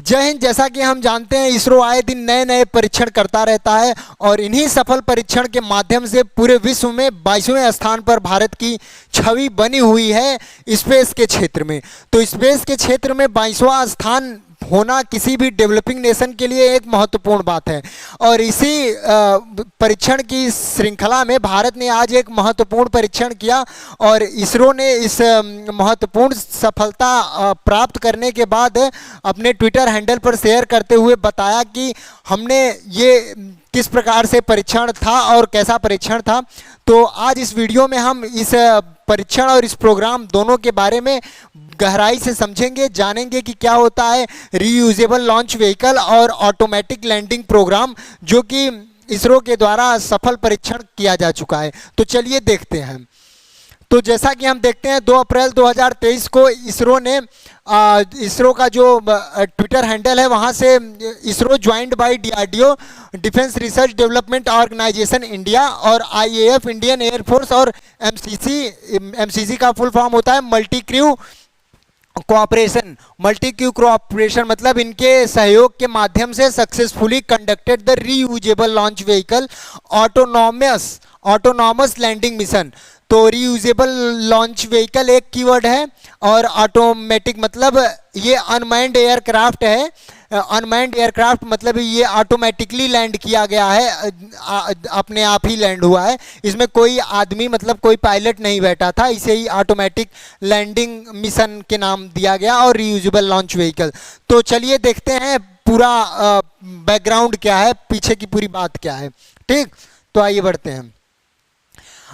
जय हिंद। जैसा कि हम जानते हैं इसरो आए दिन नए नए परीक्षण करता रहता है और इन्हीं सफल परीक्षण के माध्यम से पूरे विश्व में 22वें स्थान पर भारत की छवि बनी हुई है स्पेस के क्षेत्र में। तो स्पेस के क्षेत्र में 22वां स्थान होना किसी भी डेवलपिंग नेशन के लिए एक महत्वपूर्ण बात है और इसी परीक्षण की श्रृंखला में भारत ने आज एक महत्वपूर्ण परीक्षण किया और इसरो ने इस महत्वपूर्ण सफलता प्राप्त करने के बाद अपने ट्विटर हैंडल पर शेयर करते हुए बताया कि हमने ये किस प्रकार से परीक्षण था और कैसा परीक्षण था। तो आज इस वीडियो में हम इस परीक्षण और इस प्रोग्राम दोनों के बारे में गहराई से समझेंगे, जानेंगे कि क्या होता है रीयूजेबल लॉन्च व्हीकल और ऑटोमेटिक लैंडिंग प्रोग्राम, जो कि इसरो के द्वारा सफल परीक्षण किया जा चुका है। तो चलिए देखते हैं। तो जैसा कि हम देखते हैं 2 अप्रैल 2023 को इसरो ने इसरो का जो ट्विटर हैंडल है वहाँ से ISRO joined by DRDO, defence research development organisation India और आईएएफ इंडियन एयरफोर्स और एमसीसी का फुल फॉर्म होता है multi crew cooperation. Multi crew cooperation मतलब इनके सहयोग के माध्यम से successfully conducted the reusable launch vehicle autonomous landing mission. तो रीयूजेबल लॉन्च व्हीकल एक कीवर्ड है और ऑटोमेटिक मतलब ये अनमैन्ड एयरक्राफ्ट है। अनमैन्ड एयरक्राफ्ट मतलब ये ऑटोमेटिकली लैंड किया गया है, अपने आप ही लैंड हुआ है। इसमें कोई आदमी मतलब कोई पायलट नहीं बैठा था, इसे ही ऑटोमेटिक लैंडिंग मिशन के नाम दिया गया और रीयूजेबल लॉन्च व्हीकल। तो चलिए देखते हैं पूरा बैकग्राउंड क्या है, पीछे की पूरी बात क्या है। ठीक, तो आइए बढ़ते हैं।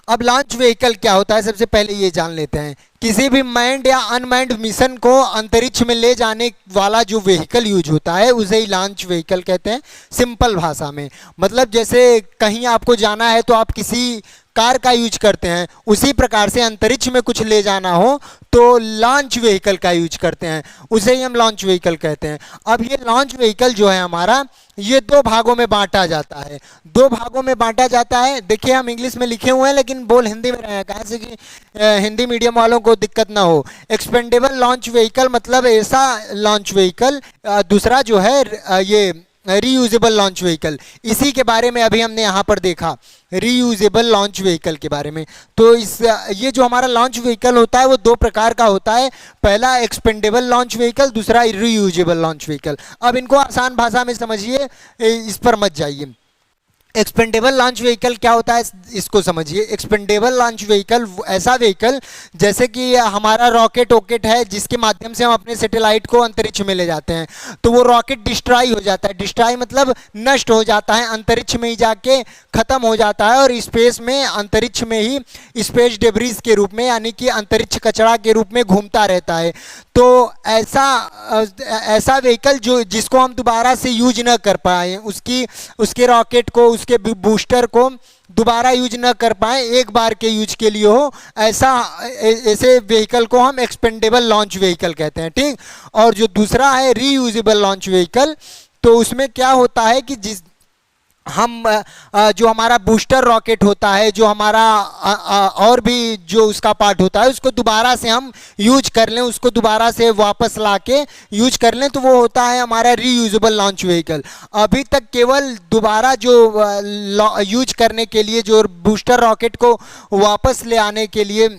अब लॉन्च व्हीकल क्या होता है सबसे पहले ये जान लेते हैं। किसी भी मैन्ड या अनमैन्ड मिशन को अंतरिक्ष में ले जाने वाला जो व्हीकल यूज होता है उसे ही लॉन्च व्हीकल कहते हैं सिंपल भाषा में। मतलब जैसे कहीं आपको जाना है तो आप किसी कार का यूज करते हैं, उसी प्रकार से अंतरिक्ष में कुछ ले जाना हो तो लॉन्च व्हीकल का यूज करते हैं, उसे ही हम लॉन्च व्हीकल कहते हैं। अब ये लॉन्च व्हीकल जो है हमारा, ये 2 भागों में बांटा जाता है। 2 भागों में बांटा जाता है। देखिए हम इंग्लिश में लिखे हुए हैं लेकिन बोल हिंदी में रहे हैं, कहाँ से कि हिंदी मीडियम वालों को दिक्कत ना हो। एक्सपेंडेबल लॉन्च व्हीकल मतलब ऐसा लॉन्च व्हीकल, दूसरा जो है ये रीयूजेबल लॉन्च व्हीकल। इसी के बारे में अभी हमने यहाँ पर देखा, रीयूजेबल लॉन्च व्हीकल के बारे में। तो ये जो हमारा लॉन्च व्हीकल होता है वो 2 प्रकार का होता है। पहला एक्सपेंडेबल लॉन्च व्हीकल, दूसरा रीयूजेबल लॉन्च व्हीकल। अब इनको आसान भाषा में समझिए, इस पर मत जाइए। एक्सपेंडेबल लॉन्च व्हीकल क्या होता है इसको समझिए। एक्सपेंडेबल लॉन्च व्हीकल ऐसा व्हीकल जैसे कि हमारा रॉकेट है जिसके माध्यम से हम अपने सैटेलाइट को अंतरिक्ष में ले जाते हैं, तो वो रॉकेट डिस्ट्रॉय हो जाता है। डिस्ट्रॉय मतलब नष्ट हो जाता है, अंतरिक्ष में ही जाके खत्म हो जाता है और स्पेस में, अंतरिक्ष में ही स्पेस डेब्रिस के रूप में यानी कि अंतरिक्ष कचरा के रूप में घूमता रहता है। तो ऐसा व्हीकल जिसको हम दोबारा से यूज न कर पाए, उसके रॉकेट को, उसके बूस्टर को दोबारा यूज न कर पाए, एक बार के यूज के लिए हो, ऐसे व्हीकल को हम एक्सपेंडेबल लॉन्च व्हीकल कहते हैं। ठीक, और जो दूसरा है रीयूजेबल लॉन्च व्हीकल, तो उसमें क्या होता है कि हम जो हमारा बूस्टर रॉकेट होता है, जो हमारा और भी जो उसका पार्ट होता है, उसको दोबारा से हम यूज कर लें, उसको दोबारा से वापस लाके यूज कर लें, तो वो होता है हमारा रीयूजेबल लॉन्च व्हीकल। अभी तक केवल दोबारा जो यूज करने के लिए, जो बूस्टर रॉकेट को वापस ले आने के लिए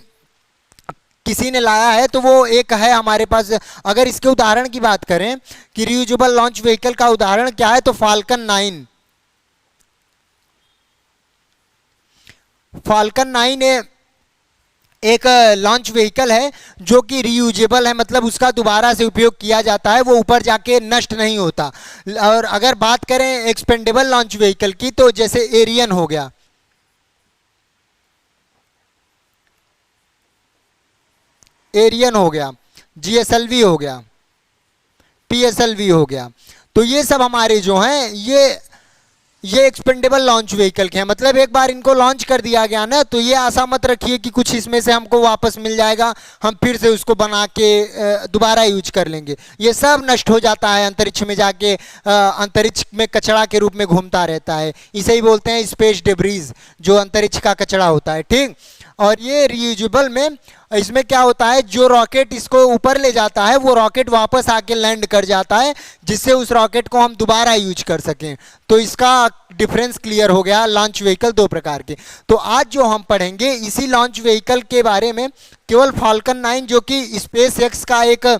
किसी ने लाया है, तो वो एक है हमारे पास। अगर इसके उदाहरण की बात करें कि रीयूजेबल लॉन्च व्हीकल का उदाहरण क्या है, तो फाल्कन 9 एक लॉन्च व्हीकल है जो कि रीयूजेबल है, मतलब उसका दोबारा से उपयोग किया जाता है, वो ऊपर जाके नष्ट नहीं होता। और अगर बात करें एक्सपेंडेबल लॉन्च व्हीकल की, तो जैसे एरियन हो गया, जीएसएलवी हो गया, पीएसएलवी हो गया, तो ये सब हमारे जो हैं ये एक्सपेंडेबल लॉन्च व्हीकल के हैं। मतलब एक बार इनको लॉन्च कर दिया गया ना, तो ये आशा मत रखिए कि कुछ इसमें से हमको वापस मिल जाएगा, हम फिर से उसको बना के दोबारा यूज कर लेंगे। ये सब नष्ट हो जाता है, अंतरिक्ष में जाके अंतरिक्ष में कचरा के रूप में घूमता रहता है। इसे ही बोलते हैं स्पेस डेब्रीज, जो अंतरिक्ष का कचरा होता है। ठीक, और ये रीयूजेबल में इसमें क्या होता है, जो रॉकेट इसको ऊपर ले जाता है वो रॉकेट वापस आके लैंड कर जाता है, जिससे उस रॉकेट को हम दोबारा यूज कर सकें। तो इसका डिफरेंस क्लियर हो गया। लॉन्च व्हीकल दो प्रकार के। तो आज जो हम पढ़ेंगे इसी लॉन्च व्हीकल के बारे में, केवल फाल्कन 9 जो कि स्पेस एक्स का एक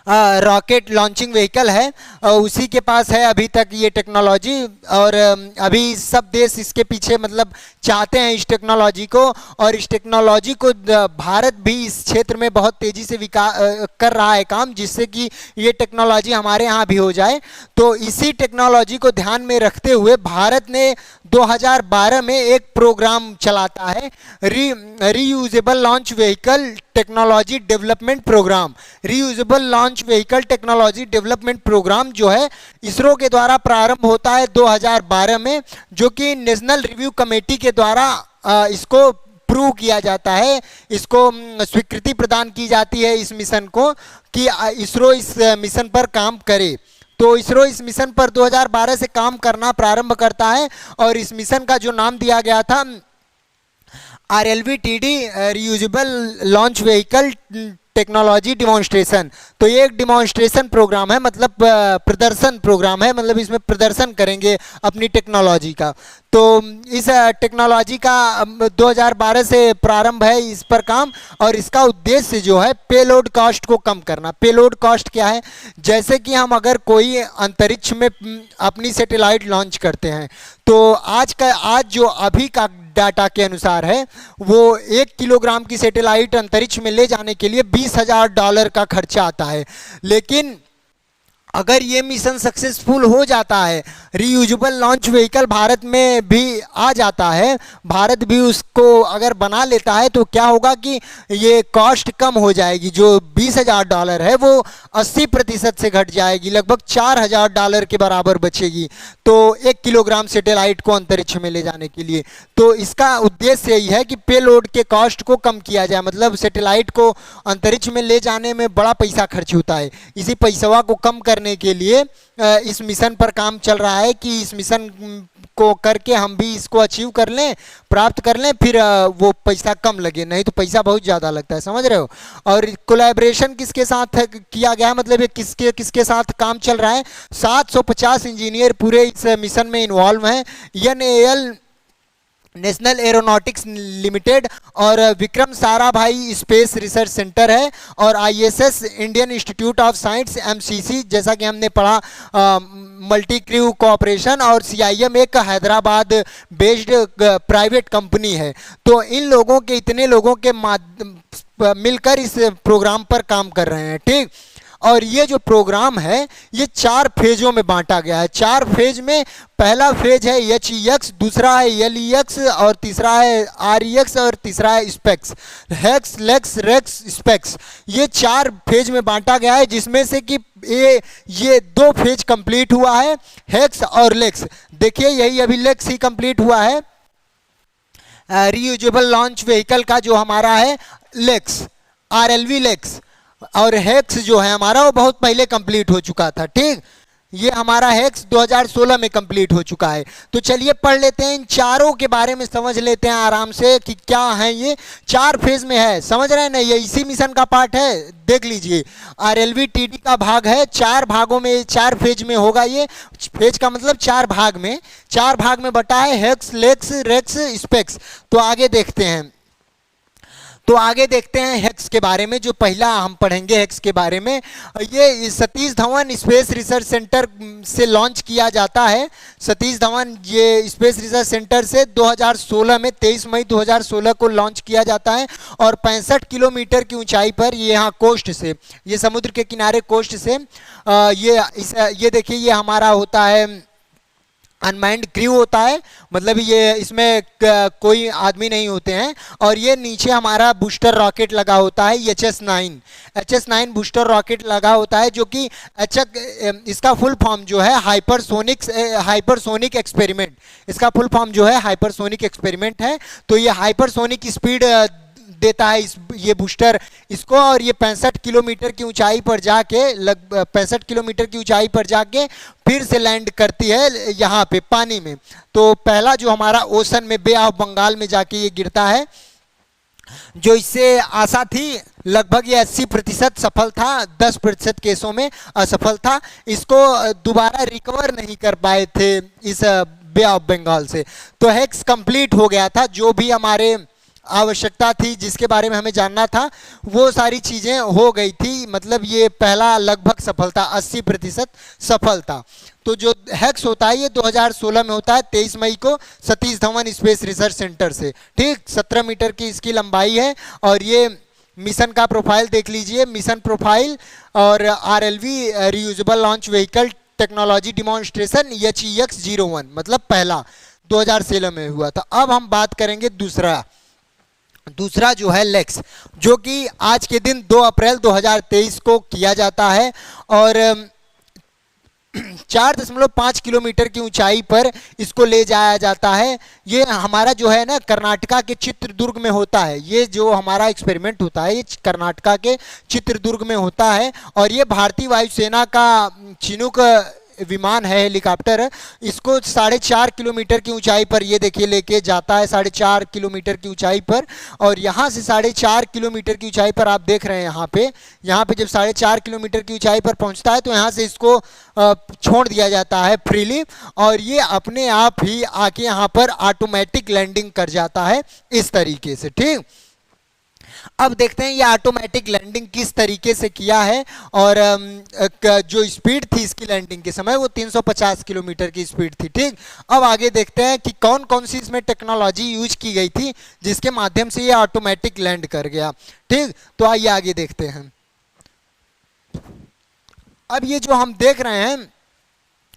रॉकेट लॉन्चिंग व्हीकल है, उसी के पास है अभी तक ये टेक्नोलॉजी। और अभी सब देश इसके पीछे मतलब चाहते हैं इस टेक्नोलॉजी को, और इस टेक्नोलॉजी को भारत भी इस क्षेत्र में बहुत तेज़ी से कर रहा है काम, जिससे कि ये टेक्नोलॉजी हमारे यहाँ भी हो जाए। तो इसी टेक्नोलॉजी को ध्यान में रखते हुए भारत ने 2012 में एक प्रोग्राम चलाता है, reusable launch vehicle technology development programme. Reusable launch vehicle technology development programme जो है इसरो के द्वारा प्रारंभ होता है 2012 में, जो कि नेशनल रिव्यू कमेटी के द्वारा इसको प्रूव किया जाता है, इसको स्वीकृति प्रदान की जाती है इस मिशन को कि इसरो इस मिशन पर काम करे। तो इसरो इस मिशन पर 2012 से काम करना प्रारंभ करता है, और इस मिशन का जो नाम दिया गया था RLV-TD reusable launch vehicle technology demonstration. तो ये एक डिमॉन्स्ट्रेशन प्रोग्राम है, मतलब प्रदर्शन प्रोग्राम है, मतलब इसमें प्रदर्शन करेंगे अपनी टेक्नोलॉजी का। तो इस टेक्नोलॉजी का 2012 से प्रारंभ है इस पर काम, और इसका उद्देश्य जो है पेलोड कॉस्ट को कम करना। पेलोड कॉस्ट क्या है, जैसे कि हम अगर कोई अंतरिक्ष में अपनी सैटेलाइट लॉन्च करते हैं, तो आज जो अभी का डाटा के अनुसार है, वो 1 किलोग्राम की सैटेलाइट अंतरिक्ष में ले जाने के लिए $20,000 का खर्चा आता है। लेकिन अगर ये मिशन सक्सेसफुल हो जाता है, रीयूजेबल लॉन्च व्हीकल भारत में भी आ जाता है, भारत भी उसको अगर बना लेता है, तो क्या होगा कि ये कॉस्ट कम हो जाएगी। जो $20,000 है वो 80% से घट जाएगी, लगभग $4,000 के बराबर बचेगी। तो 1 किलोग्राम सैटेलाइट को अंतरिक्ष में ले जाने के लिए, तो इसका उद्देश्य यही है कि पेलोड के कॉस्ट को कम किया जाए। मतलब सैटेलाइट को अंतरिक्ष में ले जाने में बड़ा पैसा खर्च होता है, इसी पैसवा को कम करने के लिए इस मिशन पर काम चल रहा है कि इस मिशन को करके हम भी इसको अचीव कर लें, प्राप्त कर लें, फिर वो पैसा कम लगे, नहीं तो पैसा बहुत ज़्यादा लगता है, समझ रहे हो। और कोलैबोरेशन किसके साथ किया गया है, मतलब ये किसके किसके साथ काम चल रहा है। 750 इंजीनियर पूरे इस मिशन में इन्वॉल्व हैं। NAL नेशनल एरोनॉटिक्स लिमिटेड और Vikram Sarabhai space research centre है, और ISS Indian institute of science MCC जैसा कि हमने पढ़ा मल्टी क्रू कोऑपरेशन, और CIM एक हैदराबाद बेस्ड प्राइवेट कंपनी है। तो इन लोगों के इतने लोगों के मिलकर इस प्रोग्राम पर काम कर रहे हैं, ठीक। और ये जो प्रोग्राम है ये 4 फेजों में बांटा गया है। 4 फेज में पहला फेज है HEX, दूसरा है LEX, और तीसरा है REX, और तीसरा है SPEX, HEX LEX REX SPEX. ये 4 फेज में बांटा गया है, जिसमें से कि ये 2 फेज कंप्लीट हुआ है, हेक्स और लेक्स। देखिए यही अभी लेक्स ही कंप्लीट हुआ है, रीयूजेबल लॉन्च व्हीकल का जो हमारा है लेक्स, RLV लेक्स, और हेक्स जो है हमारा वो बहुत पहले कंप्लीट हो चुका था, ठीक। ये हमारा हेक्स 2016 में कंप्लीट हो चुका है। तो चलिए पढ़ लेते हैं, इन चारों के बारे में समझ लेते हैं आराम से कि क्या है। ये 4 फेज में है, समझ रहे हैं ना, ये इसी मिशन का पार्ट है। देख लीजिए RLV-TD का भाग है, 4 भागों में 4 फेज में होगा। ये फेज का मतलब 4 भाग में बटा है, हेक्स लेक्स रेक्स स्पेक्स। तो आगे देखते हैं हेक्स के बारे में। जो पहला हम पढ़ेंगे हेक्स के बारे में, ये Satish Dhawan space research centre से लॉन्च किया जाता है। सतीश धवन ये स्पेस रिसर्च सेंटर से 2016 में 23 मई 2016 को लॉन्च किया जाता है, और 65 किलोमीटर की ऊंचाई पर ये यहाँ कोस्ट से, ये समुद्र के किनारे कोस्ट से ये देखिए ये हमारा होता है अनमाइंड क्रू होता है, मतलब ये इसमें कोई आदमी नहीं होते हैं। और ये नीचे हमारा बूस्टर रॉकेट लगा होता है HS9 बूस्टर रॉकेट लगा होता है, जो कि इसका फुल फॉर्म जो है हाइपरसोनिक एक्सपेरिमेंट, इसका फुल फॉर्म जो है हाइपरसोनिक एक्सपेरिमेंट है। तो ये हाइपरसोनिक स्पीड देता है ये बूस्टर इसको, और ये 65 किलोमीटर की ऊंचाई पर जाके 65 किलोमीटर की ऊंचाई पर जाके फिर से लैंड करती है यहाँ पे पानी में। तो पहला जो हमारा ओशन में बे ऑफ बंगाल में जाके ये गिरता है, जो इससे आशा थी, लगभग ये 80% सफल था, 10% केसों में असफल था। इसको दोबारा रिकवर नहीं कर पाए थे इस बे ऑफ बंगाल से। तो हेक्स कंप्लीट हो गया था, जो भी हमारे आवश्यकता थी, जिसके बारे में हमें जानना था, वो सारी चीज़ें हो गई थी। मतलब ये पहला लगभग सफल था, 80% सफल था। तो जो हैक्स होता है ये 2016 में होता है, 23 मई को Satish Dhawan space research centre से। ठीक, 17 मीटर की इसकी लंबाई है। और ये मिशन का प्रोफाइल देख लीजिए, मिशन प्रोफाइल और RLV reusable launch vehicle technology demonstration HEX-01, मतलब पहला 2016 में हुआ था। अब हम बात करेंगे दूसरा जो है लेक्स, जो कि आज के दिन 2 अप्रैल 2023 को किया जाता है। और 4.5 किलोमीटर की ऊंचाई पर इसको ले जाया जाता है। ये हमारा जो है ना कर्नाटका के चित्रदुर्ग में होता है। ये जो हमारा एक्सपेरिमेंट होता है ये कर्नाटका के चित्रदुर्ग में होता है। और ये भारतीय वायुसेना का चिनूक विमान है, हेलीकॉप्टर। इसको 4.5 किलोमीटर की ऊंचाई पर ये देखिए लेके जाता है, 4.5 किलोमीटर की ऊंचाई पर। और यहाँ से 4.5 किलोमीटर की ऊंचाई पर आप देख रहे हैं यहाँ पे जब 4.5 किलोमीटर की ऊंचाई पर पहुँचता है तो यहाँ से इसको छोड़ दिया जाता है फ्रीली, और ये अपने आप ही आके यहाँ पर ऑटोमेटिक लैंडिंग कर जाता है इस तरीके से। ठीक, अब देखते हैं ये ऑटोमेटिक लैंडिंग किस तरीके से किया है। और जो स्पीड थी इसकी लैंडिंग के समय वो 350 किलोमीटर की स्पीड थी। ठीक, अब आगे देखते हैं कि कौन कौन सी इसमें टेक्नोलॉजी यूज की गई थी जिसके माध्यम से ये ऑटोमेटिक लैंड कर गया। ठीक, तो आइए आगे देखते हैं। अब ये जो हम देख रहे हैं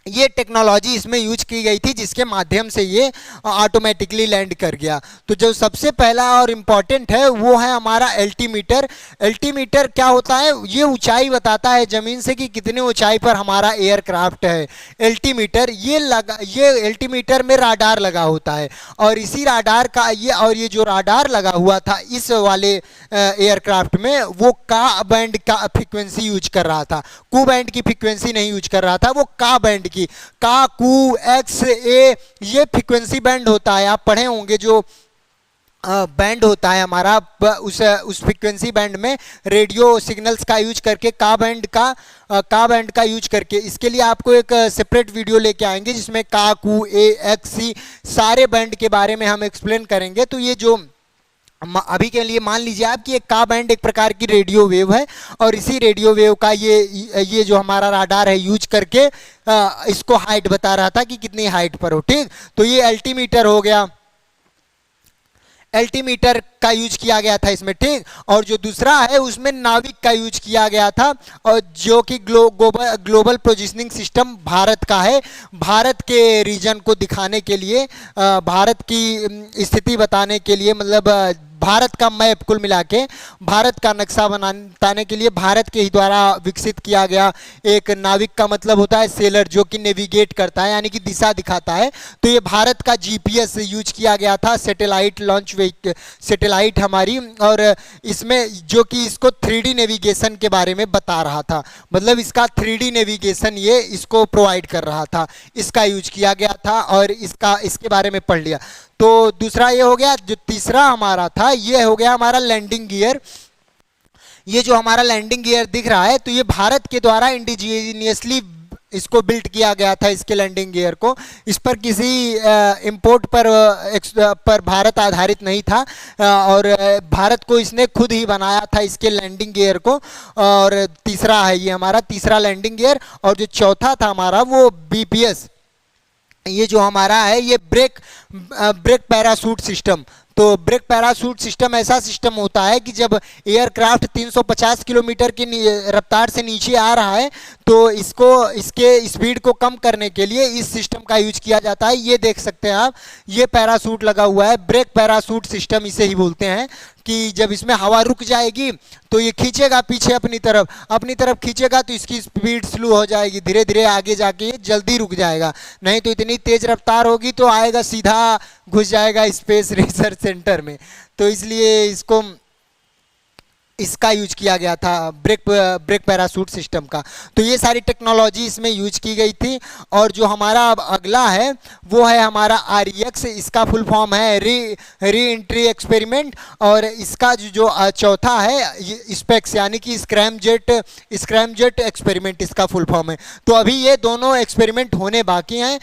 ये टेक्नोलॉजी इसमें यूज की गई थी जिसके माध्यम से ये ऑटोमेटिकली लैंड कर गया। तो जो सबसे पहला और इम्पॉर्टेंट है वो है हमारा एल्टीमीटर। एल्टीमीटर क्या होता है? ये ऊंचाई बताता है ज़मीन से कि कितने ऊंचाई पर हमारा एयरक्राफ्ट है। एल्टीमीटर ये एल्टीमीटर में राडार लगा होता है, और इसी राडार का ये जो राडार लगा हुआ था इस वाले एयरक्राफ्ट में वो का बैंड का फ्रिक्वेंसी यूज कर रहा था। कू बैंड की फ्रिक्वेंसी नहीं यूज कर रहा था, वो का बैंड की, का कू एक्स ए ये फ्रीक्वेंसी बैंड होता है। आप पढ़े होंगे जो बैंड होता है हमारा, उस फ्रीक्वेंसी बैंड में रेडियो सिग्नल्स का यूज करके का बैंड का यूज करके, इसके लिए आपको एक सेपरेट वीडियो लेके आएंगे जिसमें का कू ए एक्स सी सारे बैंड के बारे में हम एक्सप्लेन करेंगे। तो ये जो अभी के लिए मान लीजिए आप कि एक का बैंड एक प्रकार की रेडियो वेव है, और इसी रेडियो वेव का ये जो हमारा राडार है यूज करके इसको हाइट बता रहा था कि कितनी हाइट पर हो। ठीक, तो ये अल्टीमीटर हो गया, एल्टीमीटर का यूज किया गया था इसमें। ठीक, और जो दूसरा है उसमें नाविक का यूज किया गया था, और जो कि ग्लोबल पोजिशनिंग सिस्टम भारत का है। भारत के रीजन को दिखाने के लिए, भारत की स्थिति बताने के लिए, मतलब भारत का मैप कुल मिला के भारत का नक्शा बनाने के लिए भारत के ही द्वारा विकसित किया गया एक नाविक का मतलब होता है सेलर, जो कि नेविगेट करता है यानी कि दिशा दिखाता है। तो ये भारत का जीपीएस यूज किया गया था, सैटेलाइट लॉन्च सैटेलाइट हमारी, और इसमें जो कि इसको 3D नेविगेशन के बारे में बता रहा था, मतलब इसका 3D नेविगेशन ये इसको प्रोवाइड कर रहा था, इसका यूज किया गया था और इसके बारे में पढ़ लिया। तो दूसरा ये हो गया। जो तीसरा हमारा था ये हो गया हमारा लैंडिंग गियर। ये जो हमारा लैंडिंग गियर दिख रहा है तो ये भारत के द्वारा इंडिजीनियसली इसको बिल्ट किया गया था, इसके लैंडिंग गियर को। इस पर किसी इंपोर्ट पर भारत आधारित नहीं था, और भारत को इसने खुद ही बनाया था इसके लैंडिंग गियर को। और तीसरा है ये हमारा तीसरा लैंडिंग गियर। और जो चौथा था हमारा वो बीपीएस, ये जो हमारा है ये ब्रेक पैराशूट सिस्टम। तो ब्रेक पैराशूट सिस्टम ऐसा सिस्टम होता है कि जब एयरक्राफ्ट 350 किलोमीटर की रफ्तार से नीचे आ रहा है तो इसके स्पीड को कम करने के लिए इस सिस्टम का यूज किया जाता है। ये देख सकते हैं आप, ये पैराशूट लगा हुआ है, ब्रेक पैराशूट सिस्टम इसे ही बोलते हैं। कि जब इसमें हवा रुक जाएगी तो ये खींचेगा पीछे अपनी तरफ खींचेगा तो इसकी स्पीड स्लो हो जाएगी, धीरे धीरे आगे जाके ये जल्दी रुक जाएगा। नहीं तो इतनी तेज रफ्तार होगी तो आएगा सीधा घुस जाएगा स्पेस रिसर्च सेंटर में। तो इसलिए इसको इसका यूज किया गया था, ब्रेक पैराशूट सिस्टम का। तो ये सारी टेक्नोलॉजी इसमें यूज की गई थी। और जो हमारा अब अगला है वो है हमारा REX। इसका फुल फॉर्म है री एंट्री एक्सपेरिमेंट। और इसका जो चौथा है स्पेक्स, यानी कि स्क्रैमजेट एक्सपेरिमेंट इसका फुल फॉर्म है। तो अभी ये दोनों एक्सपेरिमेंट होने बाकी हैं।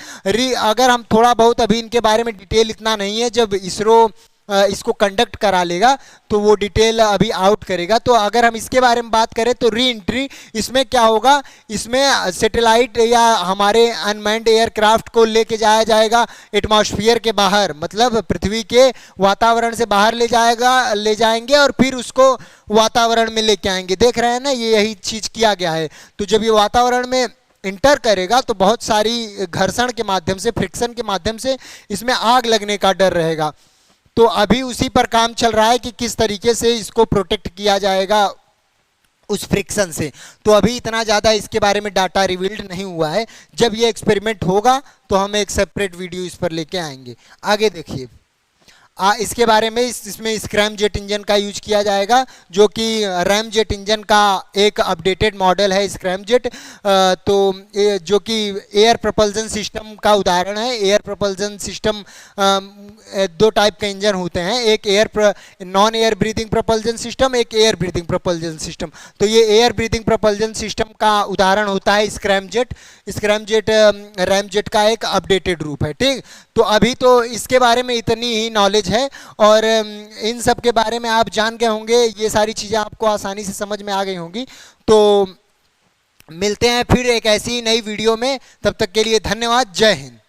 अगर हम थोड़ा बहुत, अभी इनके बारे में डिटेल इतना नहीं है, जब इसरो इसको कंडक्ट करा लेगा तो वो डिटेल अभी आउट करेगा। तो अगर हम इसके बारे में बात करें तो री एंट्री, इसमें क्या होगा, इसमें सैटेलाइट या हमारे अनमैन्ड एयरक्राफ्ट को लेके जाया जाएगा एटमॉस्फेयर के बाहर, मतलब पृथ्वी के वातावरण से बाहर ले जाएंगे और फिर उसको वातावरण में लेके आएंगे। देख रहे हैं ना, ये यही चीज़ किया गया है। तो जब ये वातावरण में इंटर करेगा तो बहुत सारी घर्षण के माध्यम से, फ्रिक्शन के माध्यम से इसमें आग लगने का डर रहेगा। तो अभी उसी पर काम चल रहा है कि किस तरीके से इसको प्रोटेक्ट किया जाएगा उस फ्रिक्शन से। तो अभी इतना ज़्यादा इसके बारे में डाटा रिवील्ड नहीं हुआ है। जब ये एक्सपेरिमेंट होगा तो हम एक सेपरेट वीडियो इस पर लेके आएंगे। आगे देखिए, इसके बारे में इसमें स्क्रैम जेट इंजन का यूज किया जाएगा, जो कि रैम जेट इंजन का एक अपडेटेड मॉडल है स्क्रैम जेट। तो जो कि एयर प्रपल्जन सिस्टम का उदाहरण है। एयर प्रपल्जन सिस्टम दो टाइप के इंजन होते हैं, एक non air breathing propulsion system, एक एयर ब्रीदिंग प्रपल्जन सिस्टम। तो ये एयर ब्रीदिंग प्रपल्जन सिस्टम का उदाहरण होता है scrum jet. Scrum jet RAM jet का एक अपडेटेड रूप है। ठीक, तो अभी तो इसके बारे में इतनी ही नॉलेज है। और इन सब के बारे में आप जान गए होंगे, ये सारी चीज़ें आपको आसानी से समझ में आ गई होंगी। तो मिलते हैं फिर एक ऐसी नई वीडियो में, तब तक के लिए धन्यवाद। जय हिंद।